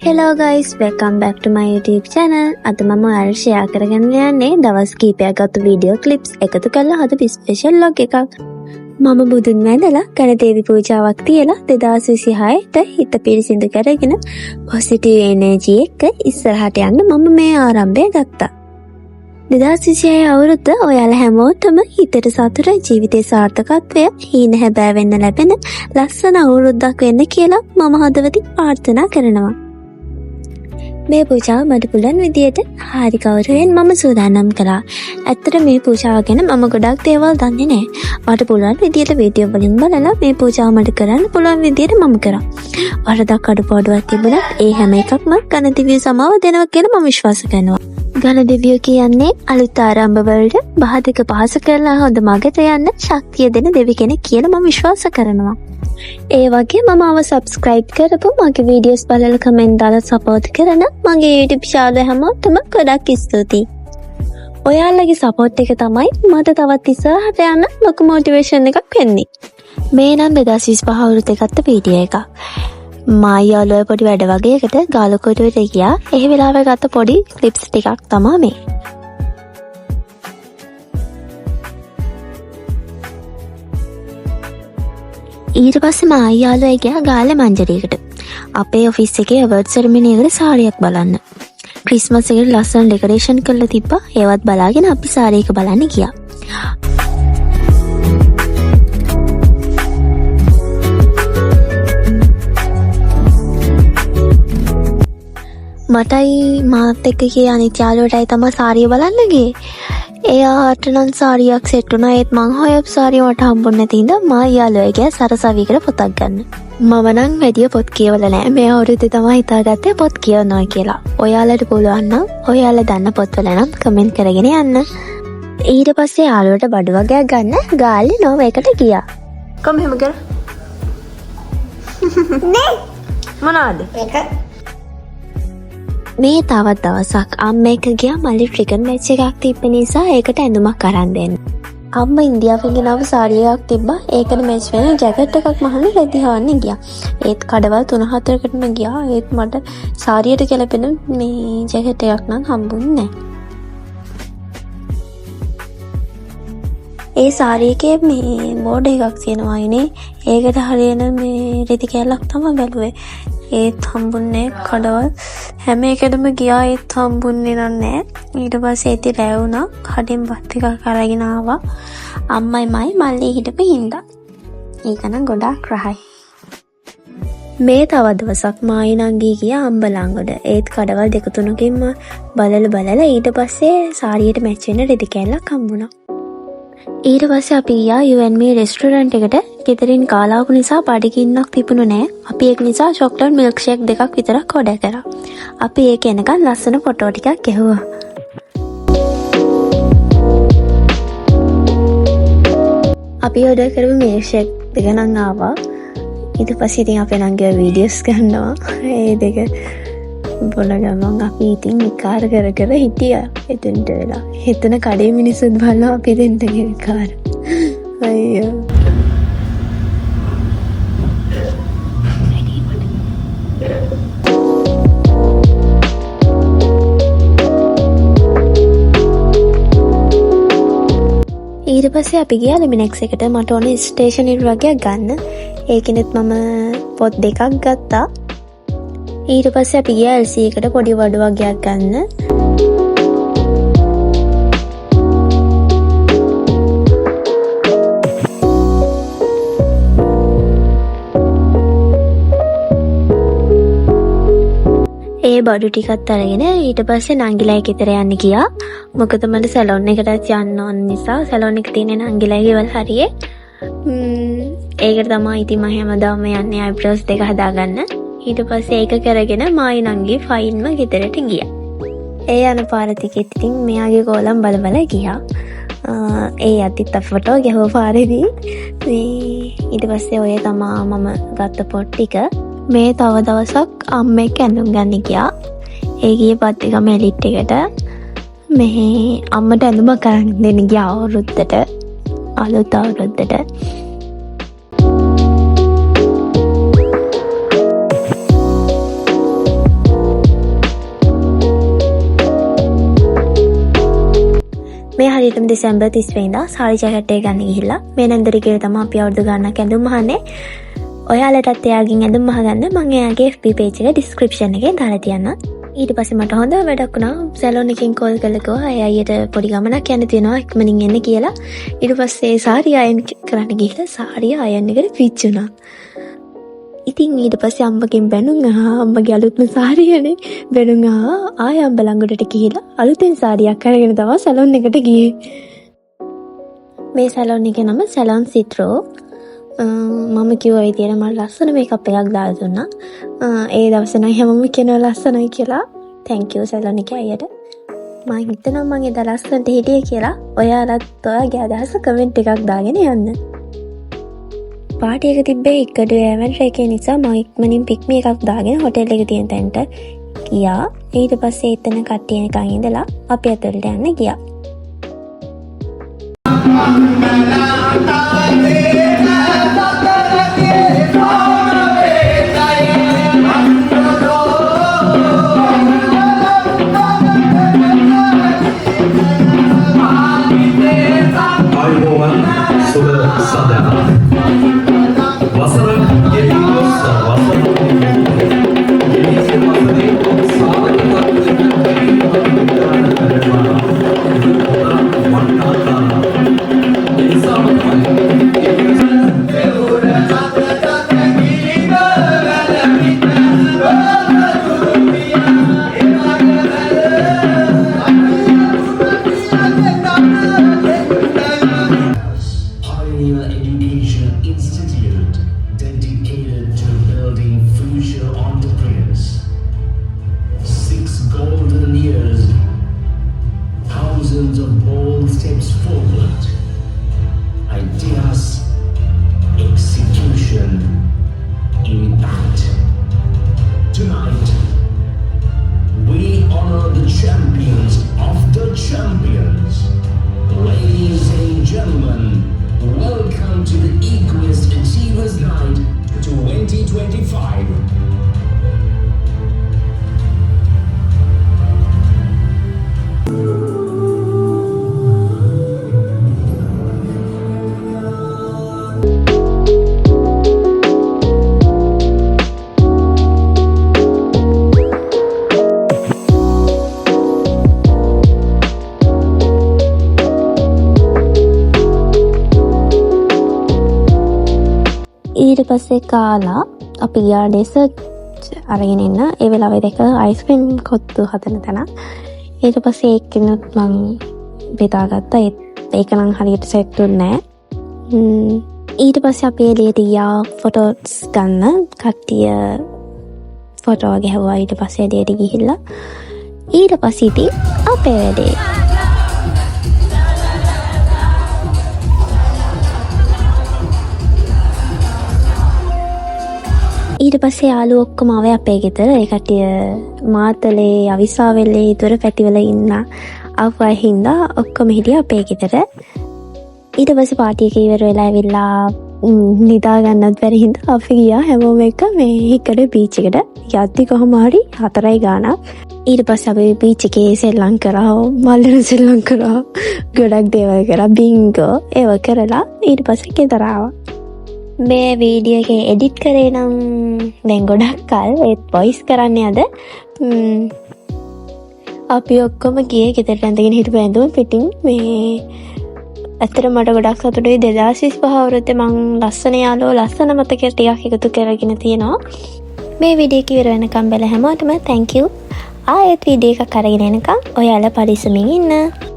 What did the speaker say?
Hello guys, welcome back to my YouTube channel. අද මම ඔයාලට share කරගෙන යන්නේ දවස් කිහිපයක් ගත වීඩියෝ clips එකතු කරලා හදපු ස්පෙෂල් vlog එකක්. මම බුදුන් වැඳලා ගණදේවි පූජාවක් තියලා 2026ට හිත පිරිසිදු කරගෙන positive energy එක ඉස්සරහට යන්න මම මේ ආරම්භය ගත්තා. 2026 අවුරුද්ද ඔයාලා හැමෝටම හිතට සතුට ජීවිතේ සාර්ථකත්වය හීන හැබෑ වෙන්න ලැබෙන ලස්සන අවුරුද්දක් වෙන්න කියලා මම හදවතින් ප්‍රාර්ථනා කරනවා. මේ පූජාව මට පුළුවන් විදියට හරි ගෞරවයෙන් මම සූදානම් කළා. ඇත්තට මේ පූජාව ගැන මම ගොඩක් දේවල් දන්නේ නැහැ. මට පුළුවන් විදියට වීඩියෝ වලින් බලලා මේ පූජාව මට කරන්න පුළුවන් විදියට මම කරා. වරදක් අඩුපාඩුවක් තිබුණත් ඒ හැම එකක්ම ගණදිවිය සමාව දෙනවා කියලා මම විශ්වාස කරනවා. ගණදිවිය කියන්නේ අලුත් ආරම්භ වලට බාධක පහස කරලා හොඳ මගට යන්න ශක්තිය දෙන දෙවි කෙනෙක් කියලා මම විශ්වාස කරනවා. ඒ වගේ මම ආව subscribe කරපු මගේ videos බලලා comment දාලා support කරන මගේ YouTube channel හැමෝටම ගොඩක් ස්තුතියි. ඔයාලගේ support එක තමයි මට තවත් ඉස්සරහට යන්න ලොකු motivation එකක් වෙන්නේ. මේ නම් 2025 අවුරුද්දේ ගත්ත වීඩියෝ එකක්. මායාලුවේ පොඩි වැඩ වගේකට ගාලකොටුවට ගියා. ඒ වෙලාවේ ගත්ත පොඩි clips ටිකක් තමයි මේ. ඊට පස්සේ මායාලුවේ ගියා ගාල්ලේ මංජරයකට. අපේ ඔෆිස් එකේ අවර්ඩ් සෙරමනි එකට සාරියක් බලන්න. ක්‍රිස්මස් එකට ලස්සන ඩෙකරේෂන් කරලා තිබ්බා. ඒවත් බලාගෙන අපි සාරි එක බලන්න ගියා. මටයි මාත් එක්ක ගිය අනිත් යාළුවටයි තමයි සාරිය බලන්න ගියේ. එයාට නම් සාරියක් සෙට් වුණා. ඒත් මං හොයපු සාරිය මට හම්බුනේ නැති හින්දා මා යාළුවා ගියා සරසවියකට පොතක් ගන්න. මම නම් වැඩි පොත් කියවලා නැහැ. මේ අවුරුද්දේ තමයි හිතාගත්තේ පොත් කියවනවා කියලා. ඔයාලට පුළුවන් නම් ඔයාලා දන්න පොත්වල නම් කමෙන්ට් කරගෙන යන්න. ඊට පස්සේ යාළුවට බඩු වගේක් ගන්න ගාල්ලේ නෝව එකට ගියා. කොම් එහෙම කර. නේ මොනවද? මේක මේ තවත් දවසක් අම්ම එක ගියා මල්ලි ට්‍රිකන් මැච් එකක් තිබ්බ නිසා ඒකට ඇඳුමක් අරන් දෙන්න. අම්මා ඉන්දියාවෙන් ගෙනාව සාරියක් තිබ්බා. ඒකට මැච් වෙන ජැකට් එකක් මහන්න රෙදි හොයන්න ගියා. ඒත් කඩවල් 3-4කටම ගියා. ඒත් මට සාරියට ගැලපෙන මේ ජැකට් එකක් නම් හම්බුන්නේ නැහැ. ඒ සාරිය එකේ මේ බෝඩ් එකක් තියෙනවා ඉනේ. ඒකට හරියන මේ රෙදි කැලක් තමයි බැලුවේ. ඒත් හම්බුන්නේ කඩවල් හැම එකටම ගියා. ඒත් හම්බුන්නේ නැහැ. ඊට පස්සේ ඉතින් රැ වුණා. කඩෙන් බත් එකක් අරගෙන ආවා. අම්මයි මයි මල්ලි හිටපු හින්දා. ඒක නම් ගොඩාක් රහයි. මේ තව දවසක් මායි නංගී ගියා අම්බලන්ගොඩ. ඒත් කඩවල් 2-3කින්ම බලලා ඊට පස්සේ සාරියට මැච් වෙන රෙදි කැලක් හම්බුණා. ඊට පස්සේ අපි ගියා U&Me රෙස්ටුරන්ට් එකට. ගෙදරින් කාලාවු නිසා බඩගින්නක් තිබුණු නෑ. අපි ඒක නිසා චොක්ලට් මිල්ක් ෂේක් දෙකක් විතරක් ඕඩර් කරා. අපි ඒක එනකන් ලස්සන ෆොටෝ ටිකක් ගැහුවා. අපි ඕඩර් කරපු මිල්ක් ෂේක් දෙක නම් ආවා. ඊට පස්සේ ඉතින් අපේ නංගිව වීඩියෝස් ගන්නවා. ඒ දෙක බොල ගමන් අපි ඉතින් විකාර කර හිටියා එතෙන්ට වෙලා. එතන කඩේ මිනිස්සුත් බලනවා අපි දෙන්නගේ විකාර. අයියෝ. ඊට පස්සේ අපි ගියා ලෙමිනෙක්ස් එකට. මට ඕනේ ස්ටේෂනරි වගේක් ගන්න. ඒකෙනෙත් මම පොත් දෙකක් ගත්තා. ඊට පස්සේ අපි ගියා LC එකට පොඩි වඩු වගේක් ගන්න. ඒ බඩු ටිකත් අරගෙන ඊට පස්සේ නංගිලා ගෙදර යන්න ගියා. මොකද මට සැලොන් එකටත් යන්න ඕන නිසා සැලොන් එක තියෙන නංගිලා ගෙවල් හරියේ. ඒකට තමයි ඉතින් මම හැමදාම යන්නේ අයිබ්‍රෝස් දෙක හදාගන්න. ඊට පස්සේ ඒක කරගෙන මායි නංගි ෆයින්ම ගෙදරට ගියා. ඒ යන පාර ටිකෙත් ඉතින් මෙයාගේ ගෝලම් බල ගියා. ඒ යද්දිත් ෆොටෝ ගැහුව පාරේදී. ඊට පස්සේ ඔය තමා මම ගත්ත පොත් ටික. මේ තව දවසක් අම්මෙක් ඇඳුම් ගන්න ගියා. ඒ ගියේ පත්තිගම එලිට් එකට. මෙහි අම්මට ඇඳුමක් අරන් දෙන්න ගියා අවුරුද්දට. අලුත් අවුරුද්දට. අපි දෙසැම්බර් 30 වෙනිදා සාරි ජැකට් එක ගන්න ගිහිල්ලා මේ නන්දරි කියලා තමයි අපි අවුරුදු ගානක් ඇඳුම් අහන්නේ. ඔයාලටත් එයාගෙන් ඇඳුම් අහගන්න මම එයාගේ FB page එක description එකේ දාලා තියන්නම්. ඊට පස්සේ මට හොඳ වැඩක් වුණා. සැලොන් එකෙන් කෝල් කරලා කිව්වා ඒ අයියට පොඩි ගමනක් යන්න තියෙනවා ඉක්මනින් එන්න කියලා. ඊට පස්සේ සාරිය අයන් කරන්න ගිහිල්ලා සාරිය අයන් එකට පිච්චුණා. ඉතින් ඊට පස්සේ අම්මගෙන් බැනුම් අහා අම්මගේ අලුත්ම සාරියනේ බැනුම් අහා ආය අම්බ ළඟට ගිහිල්ලා අලුතෙන් සාරියක් අරගෙන තමයි සැලොන් එකට ගියේ. මේ සැලොන් එකේ නම සැලොන් සිත්‍රෝ. මම කිව්වා විදියට මම ලස්සන මේකප් එකක් දාලා දුන්නා. ඒ දවසේ නම් හැමෝම කියනවා ලස්සනයි කියලා. thank you සැලොන් එකේ අයියට. මම හිතනවා මම එදා ලස්සනට හිටියේ කියලා. ඔයාලත් ඔයාගේ අදහස කමෙන්ට් එකක් දාගෙන යන්න. පාටි එක තිබ්බේ ඉක්කඩු ඇවන්ට් එකේ නිසා මම ඉක්මනින් පික්මි එකක් දාගෙන හොටෙල් එක තියෙන තැනට ගියා. ඊට පස්සේ එතන කට්ටිය නිකන් ඉඳලා අපි ඇතුළට යන්න ගියා. ඊට පස්සේ කාලා අපි ගියා ඩෙසර්ට් අරගෙන ඉන්න. ඒ වෙලාවේ දෙක අයිස්ක්‍රීම් කොත්තු හදන තැන. ඊට පස්සේ ඒකෙනුත් මං බෙදාගත්තා. ඒක නම් හරියට සෙට් වුණේ නැහැ. ඊට පස්සේ අපි එළියට ගියා ෆොටෝස් ගන්න. කට්ටිය ෆොටෝ ගැහුවා. ඊට පස්සේ එළියට ගිහිල්ලා ඊට පස්සේ ඉතින් අපේ වැඩේ ඊට පස්සේ යාළුවෝ ඔක්කොම ආවේ අපේ ගෙදර. ඒ කට්ටිය මාතලේ අවිස්සාවෙල්ලේ දොර පැතිවල ඉන්න ආවයි හින්දා ඔක්කොම හිටියා අපේ ගෙදර. ඊට පස්සේ පාටි එක ඉවර වෙලා ඇවිල්ලා නිදා ගන්නත් බැරි හින්දා අපි ගියා හැමෝම එක මේ හිකඩ බීච් එකට. යද්දි කොහොම හරි 4යි ගානක්. ඊට පස්සේ අපි බීච් එකේ සෙල්ලම් කරා, මල්ලන සෙල්ලම් කරා, ගොඩක් දේවල් කරා, බින්ගෝ ඒව කරලා ඊට පස්සේ ගෙදර ආවා. මේ වීඩියෝ එකේ එඩිට් කරේ නම් දැන් ගොඩක් කල් ඒත් වොයිස් කරන්නේ අද. අපි ඔක්කොම ගියේ ගෙදරට ඇඳගෙන හිටපු ඇඳුම් පිටින්. මේ ඇත්තට මට ගොඩක් සතුටුයි. 2025 අවුරුද්දේ මං ලස්සන යාළුවෝ ලස්සන මතක ටිකක් එකතු කරගෙන තියෙනවා. මේ වීඩියෝ එක ඉවර වෙනකම් බැල හැමෝටම thank you. ආයෙත් වීඩියෝ එකක් අරගෙන එනකම් ඔයාලා පරිස්සමින් ඉන්න.